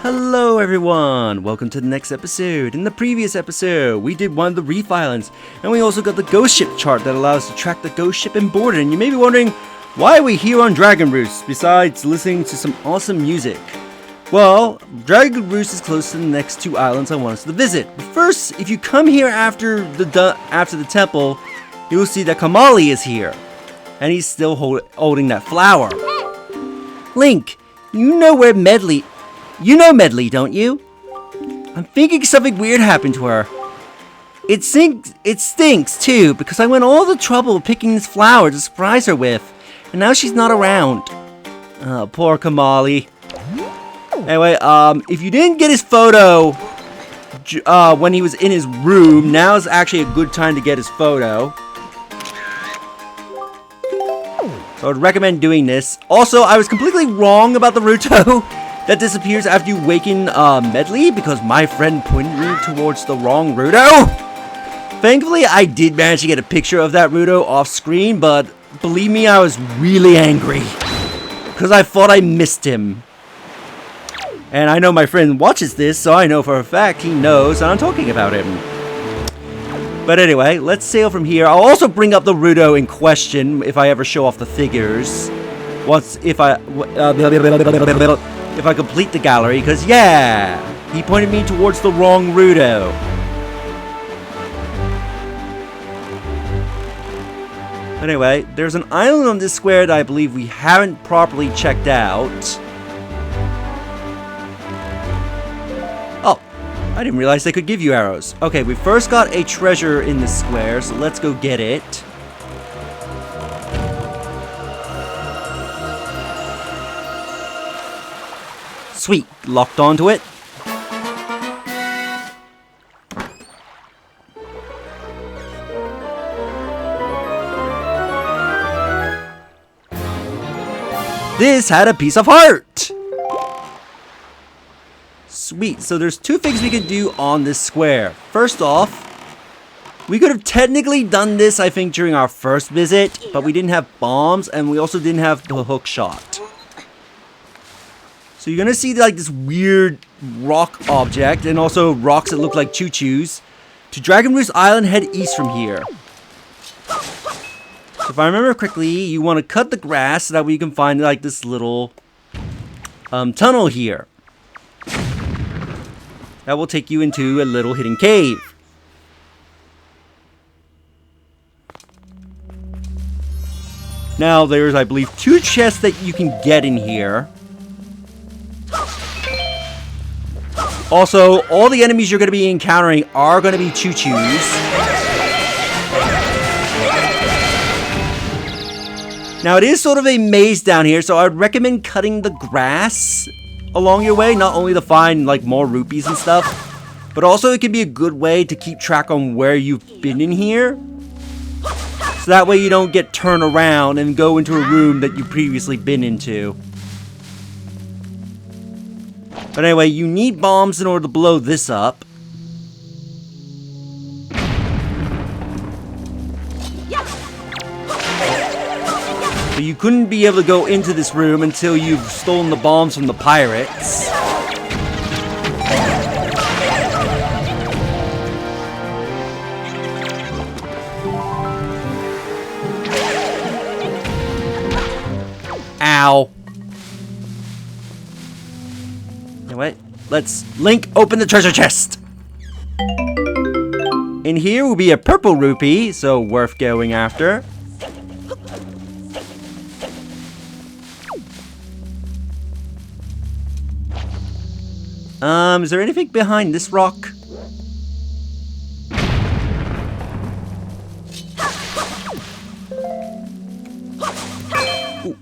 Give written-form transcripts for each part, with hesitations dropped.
Hello everyone! Welcome to the next episode. In the previous episode, we did one of the reef islands, and we also got the ghost ship chart that allows us to track the ghost ship and board it. And you may be wondering, why are we here on Dragon Roost, besides listening to some awesome music? Well, Dragon Roost is close to the next two islands I want us to visit. But first, if you come here after the temple, you'll see that Kamali is here. And he's still holding that flower. Link, you know Medley, don't you? I'm thinking something weird happened to her. It stinks too, because I went all the trouble picking this flower to surprise her with, and now she's not around. Oh, poor Kamali. Anyway, if you didn't get his photo when he was in his room, now is actually a good time to get his photo. So I would recommend doing this. Also, I was completely wrong about the Ruto that disappears after you waken Medley, because my friend pointed me towards the wrong Ruto. Thankfully, I did manage to get a picture of that Ruto off screen, but believe me, I was really angry because I thought I missed him. And I know my friend watches this, so I know for a fact he knows that I'm talking about him. But anyway, let's sail from here. I'll also bring up the Ruto in question if I ever show off the figures. If I complete the gallery, because yeah, he pointed me towards the wrong Ruto. Anyway, there's an island on this square that I believe we haven't properly checked out. I didn't realize they could give you arrows. Okay, we first got a treasure in the square, so let's go get it. Sweet, locked onto it. This had a piece of heart. Sweet, so there's two things we could do on this square. First off, we could have technically done this, I think, during our first visit, but we didn't have bombs, and we also didn't have the hook shot. So you're gonna see like this weird rock object, and also rocks that look like choo-choos. To Dragon Roost Island, head east from here. So if I remember correctly, you want to cut the grass so that we can find like this little tunnel here. That will take you into a little hidden cave. Now, there's, I believe, 2 chests that you can get in here. Also, all the enemies you're going to be encountering are going to be choo-choos. Now, it is sort of a maze down here, so I would recommend cutting the grass along your way, not only to find like more rupees and stuff, but also it can be a good way to keep track on where you've been in here, so that way you don't get turned around and go into a room that you've previously been into. But anyway, you need bombs in order to blow this up. So you couldn't be able to go into this room until you've stolen the bombs from the pirates. Ow. Anyway, let's Link open the treasure chest. In here will be a purple rupee, so worth going after. Is there anything behind this rock? Ooh.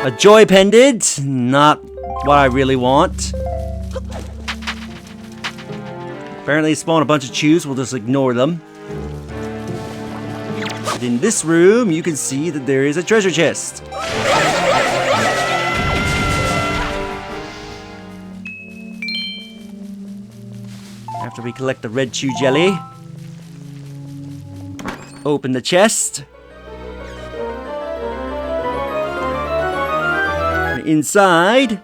A joy pendant, not what I really want. Apparently it spawned a bunch of chews, we'll just ignore them. But in this room, you can see that there is a treasure chest. After we collect the red chew jelly, open the chest. inside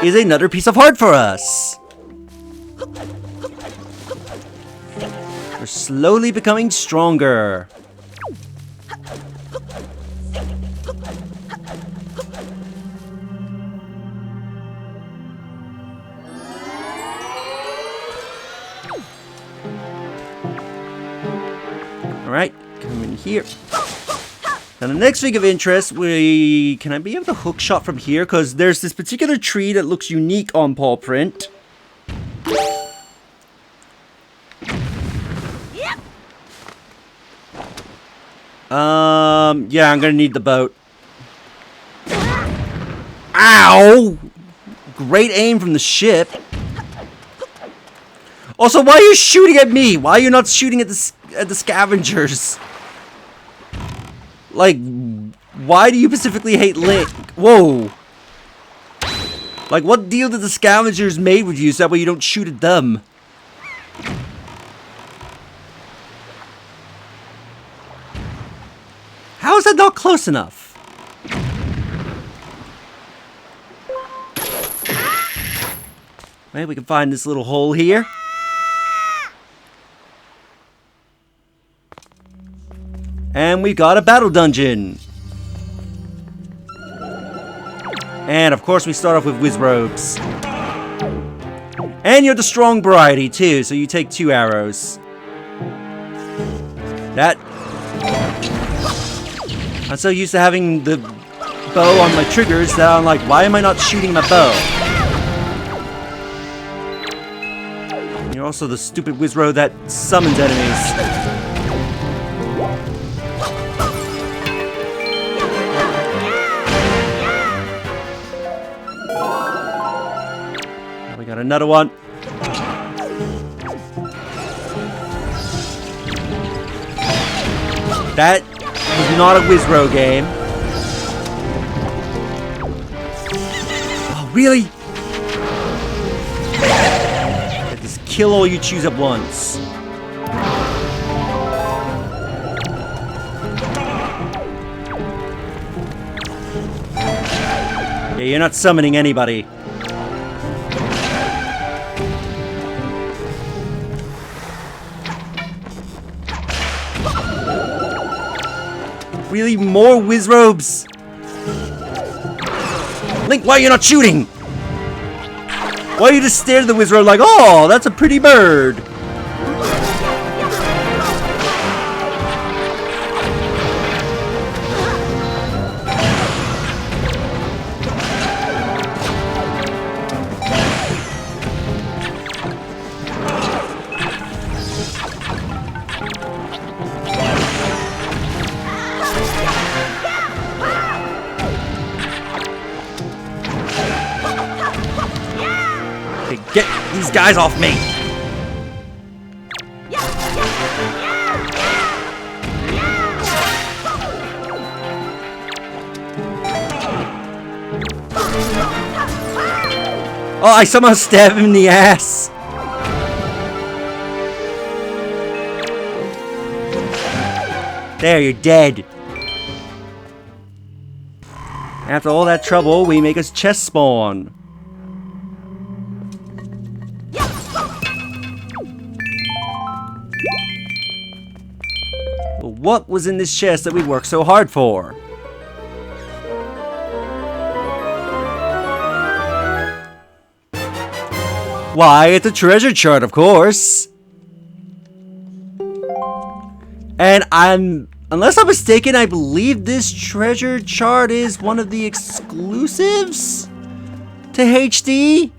is another piece of heart for us. We're slowly becoming stronger. Alright, come in here. Now the next thing of interest, can I be able to hook shot from here? Because there's this particular tree that looks unique on paw print. Yeah, I'm gonna need the boat. Ow! Great aim from the ship. Also, why are you shooting at me? Why are you not shooting at the scavengers? Like, why do you specifically hate Link? Whoa! Like, what deal did the scavengers made with you so that way you don't shoot at them? How is that not close enough? Maybe we can find this little hole here. And we got a battle dungeon. And of course we start off with Wizrobes. And you're the strong variety too, so you take 2 arrows. I'm so used to having the bow on my triggers that I'm like, why am I not shooting my bow? And you're also the stupid Wizrobe that summons enemies. We got another one. That was not a Wizrobe game. Oh, really? Just kill all you choose at once. Yeah, you're not summoning anybody. Really? More Wizrobes? Link, why are you not shooting? Why do you just stare at the Wizrobe like, oh, that's a pretty bird? Get these guys off me! Oh, I somehow stabbed him in the ass! There, you're dead. After all that trouble, we make us chest spawn. What was in this chest that we worked so hard for? Why, it's a treasure chart, of course. And unless I'm mistaken, I believe this treasure chart is one of the exclusives to HD.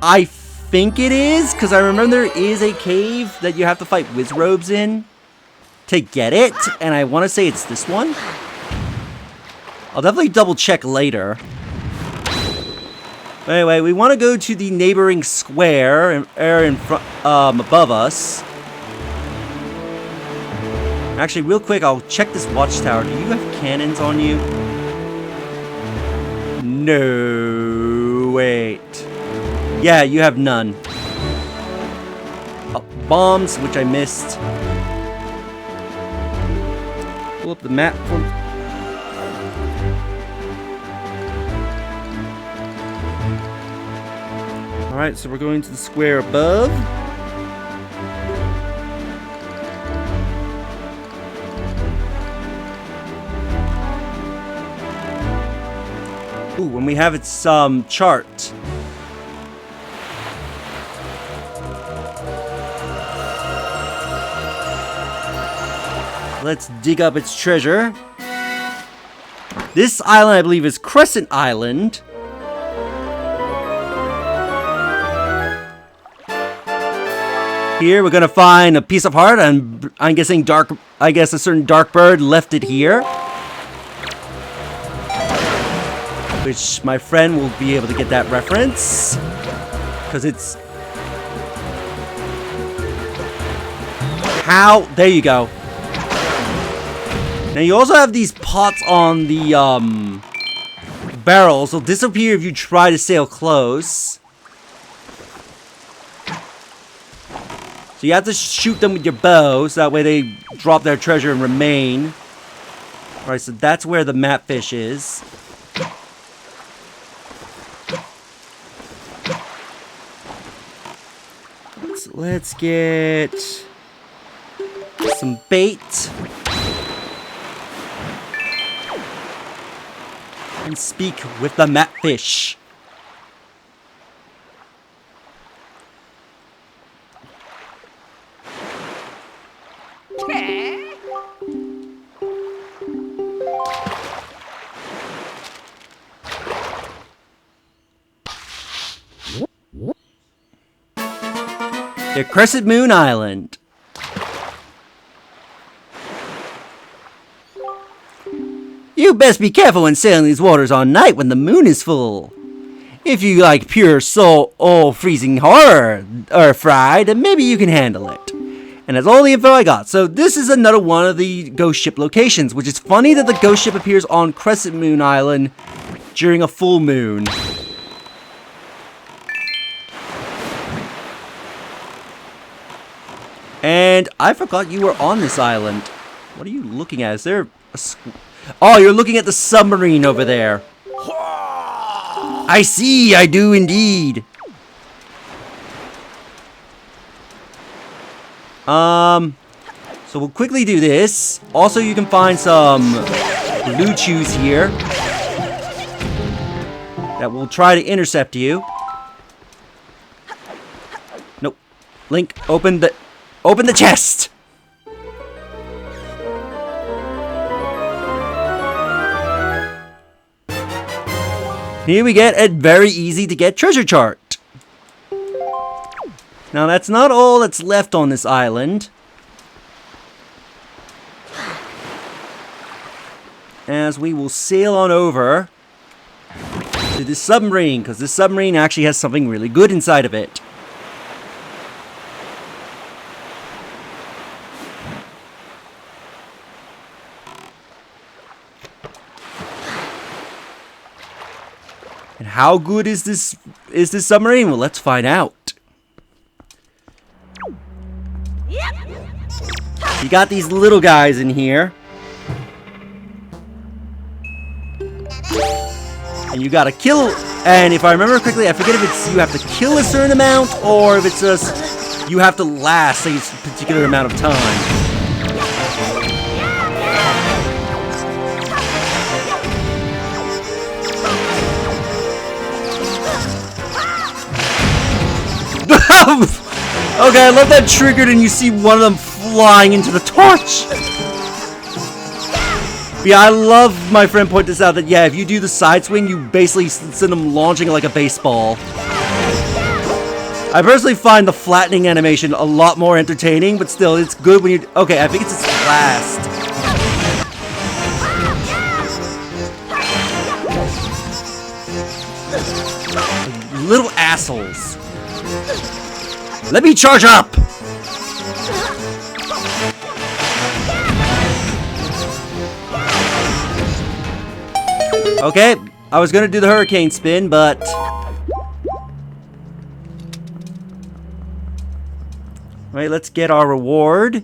I think it is, because I remember there is a cave that you have to fight Wizrobes in to get it, and I want to say it's this one. I'll definitely double check later. But anyway, we want to go to the neighboring square in front, above us. Actually, real quick, I'll check this watchtower. Do you have cannons on you? No, wait. Yeah, you have none. Oh, bombs, which I missed. Pull up the map for Alright, so we're going to the square above. Ooh, and we have its chart. Let's dig up its treasure. This island, I believe, is Crescent Island. Here, we're gonna find a piece of heart, and I'm guessing a certain dark bird left it here. Which my friend will be able to get that reference. Because it's... How? There you go. Now you also have these pots on the barrels. They'll disappear if you try to sail close. So you have to shoot them with your bow, so that way they drop their treasure and remain. Alright, so that's where the map fish is. So let's get some bait. And speak with the map fish. The Crescent Moon Island. You best be careful when sailing these waters on night when the moon is full. If you like pure soul or freezing horror or fried, then maybe you can handle it. And that's all the info I got. So this is another one of the ghost ship locations, which is funny that the ghost ship appears on Crescent Moon Island during a full moon. And I forgot you were on this island. What are you looking at? Is there a... Oh, you're looking at the submarine over there. I see, I do indeed. So we'll quickly do this. Also, you can find some blue chews here that will try to intercept you. Nope. Link, open the chest. Here we get a very easy to get treasure chart. Now that's not all that's left on this island. As we will sail on over to this submarine, because this submarine actually has something really good inside of it. And how good is this submarine? Well, let's find out. You got these little guys in here. And you gotta kill, and if I remember correctly, I forget if it's you have to kill a certain amount, or if it's just you have to last a particular amount of time. Okay, I love that triggered and you see one of them flying into the torch. But yeah, I love my friend point this out that yeah, if you do the side swing, you basically send them launching like a baseball. I personally find the flattening animation a lot more entertaining, but still, it's good when you... Okay, I think it's its last. Little assholes. Let me charge up! Okay, I was gonna do the hurricane spin, but... Alright, let's get our reward.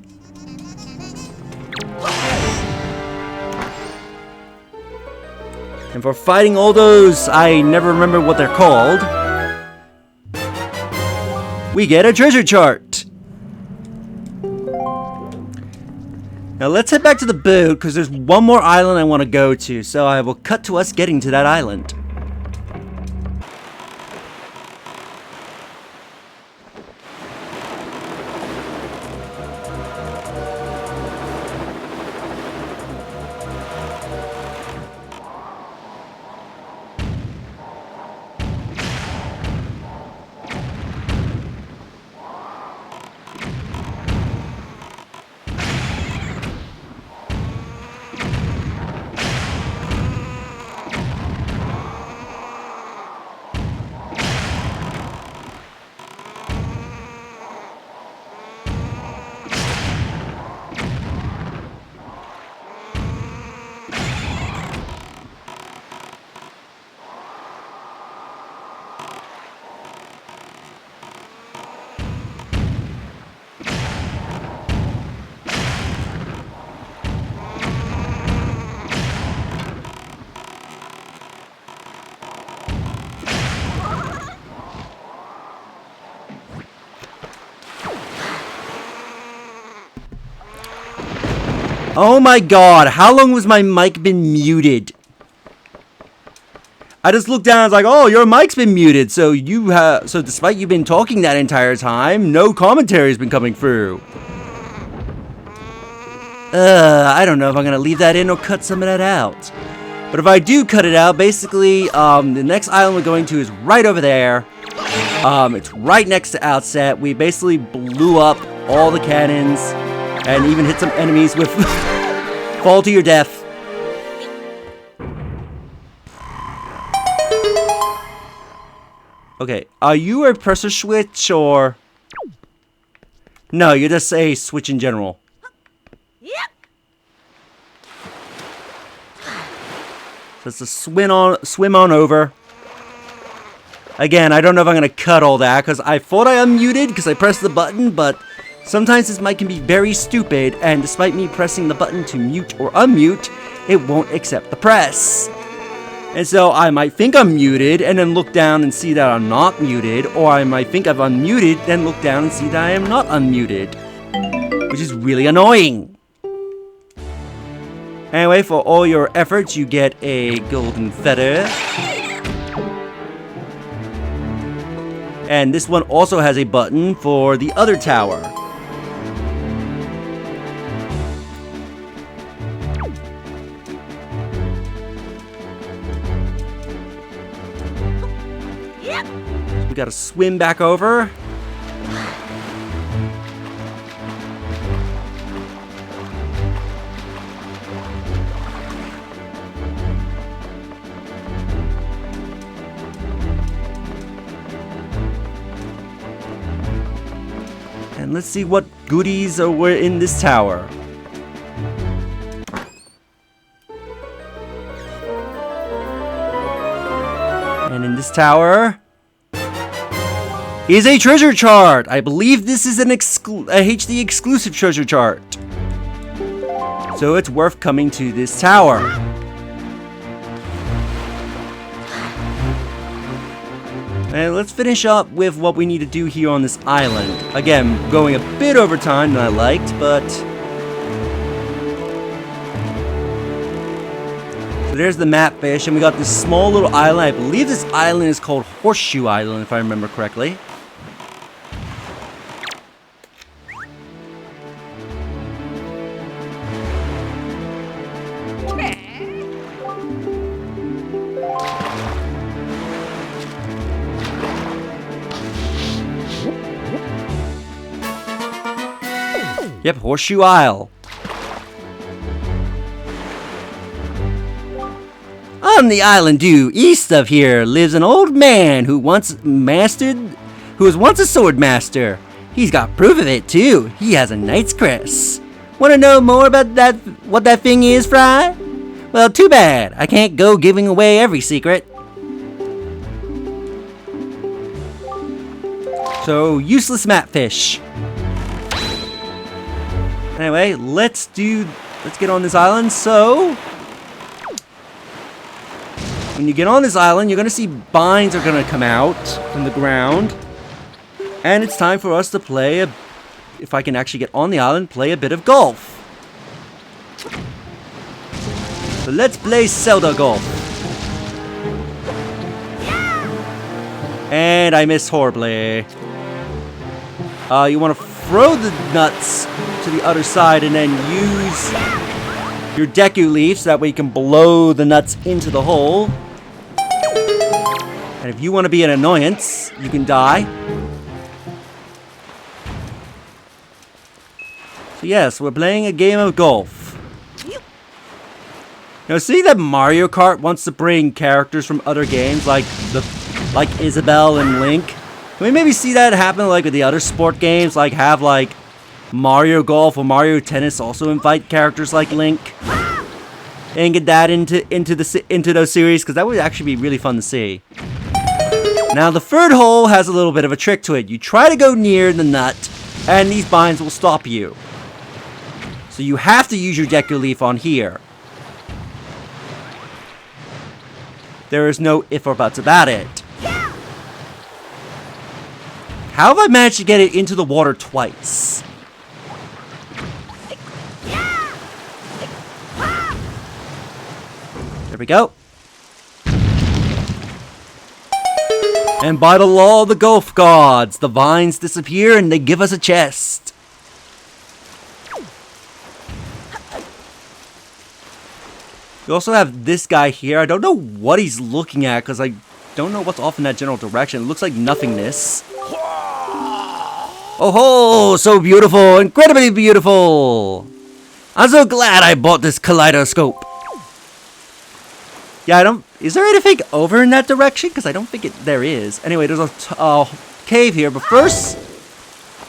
And for fighting all those, I never remember what they're called. we get a treasure chart. Now let's head back to the boat, because there's one more island I want to go to, so I will cut to us getting to that island. Oh my god, how long was my mic been muted? I just looked down and was like, oh, your mic's been muted, so despite you been talking that entire time, no commentary's been coming through. I don't know if I'm gonna leave that in or cut some of that out. But if I do cut it out, basically, the next island we're going to is right over there. It's right next to Outset. We basically blew up all the cannons and even hit some enemies with fall to your death. Okay, are you a pressure switch or... No, you're just a switch in general. Yep. So it's a swim on over. Again, I don't know if I'm gonna cut all that, because I thought I unmuted because I pressed the button, but sometimes this mic can be very stupid, and despite me pressing the button to mute or unmute, it won't accept the press. And so I might think I'm muted, and then look down and see that I'm not muted, or I might think I've unmuted, then look down and see that I am not unmuted. Which is really annoying. Anyway, for all your efforts, you get a golden feather. And this one also has a button for the other tower. Yep. We gotta swim back over. And let's see what goodies were in this tower. And in this tower is a treasure chart. I believe this is an a HD exclusive treasure chart. So it's worth coming to this tower. And let's finish up with what we need to do here on this island. Again, going a bit over time than I liked, but... So there's the map fish, and we got this small little island. I believe this island is called Horseshoe Island, if I remember correctly. Yep, Horseshoe Isle. On the island due east of here lives an old man who was once a sword master. He's got proof of it too. He has a knight's crest. Want to know more about that? What that thing is, Fry? Well, too bad. I can't go giving away every secret. So useless map fish. Anyway, let's get on this island. So, when you get on this island, you're gonna see vines are gonna come out from the ground. And it's time for us to play if I can actually get on the island, play a bit of golf. So let's play Zelda golf. And I missed horribly. You want to throw the nuts to the other side and then use your Deku Leaf so that way you can blow the nuts into the hole. And if you want to be an annoyance, you can die. So yes, we're playing a game of golf. Now, see that Mario Kart wants to bring characters from other games like Isabelle and Link? Can we maybe see that happen like with the other sport games? Like have like Mario Golf or Mario Tennis also invite characters like Link? And get that into those series, because that would actually be really fun to see. Now the third hole has a little bit of a trick to it. You try to go near the nut, and these binds will stop you. So you have to use your Deku Leaf on here. There is no if or buts about it. How have I managed to get it into the water twice? There we go. And by the law of the golf gods, the vines disappear and they give us a chest. We also have this guy here. I don't know what he's looking at because I don't know what's off in that general direction. It looks like nothingness. Oh ho! So beautiful! Incredibly beautiful! I'm so glad I bought this kaleidoscope. Yeah, is there anything over in that direction? Because I don't think there is. Anyway, there's a cave here. But first,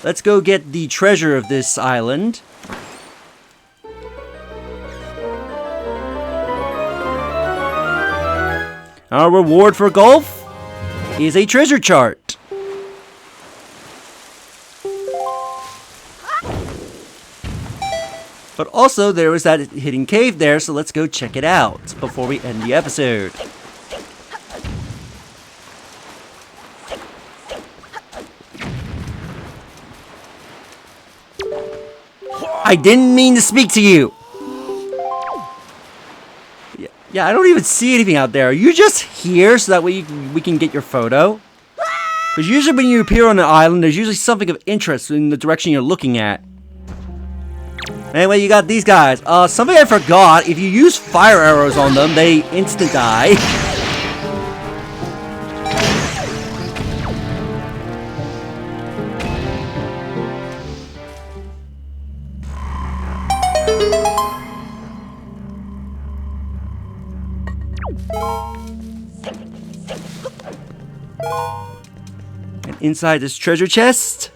let's go get the treasure of this island. Our reward for golf is a treasure chart. But also, there was that hidden cave there, so let's go check it out before we end the episode. I didn't mean to speak to you! Yeah, I don't even see anything out there. Are you just here so that we can get your photo? Because usually when you appear on an island, there's usually something of interest in the direction you're looking at. Anyway, you got these guys. Something I forgot. If you use fire arrows on them, they instant die. And inside this treasure chest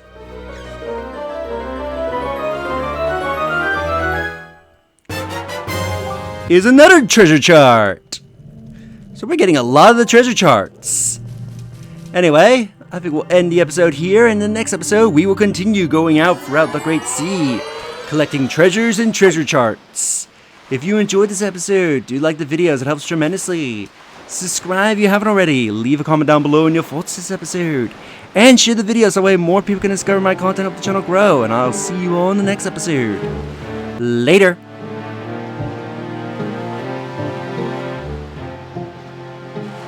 is another treasure chart. So we're getting a lot of the treasure charts. Anyway, I think we'll end the episode here. In the next episode, we will continue going out throughout the Great Sea, collecting treasures and treasure charts. If you enjoyed this episode, do like the videos, it helps tremendously. Subscribe if you haven't already, leave a comment down below on your thoughts this episode, and share the video so that way more people can discover my content, help the channel grow, and I'll see you all in the next episode. Later!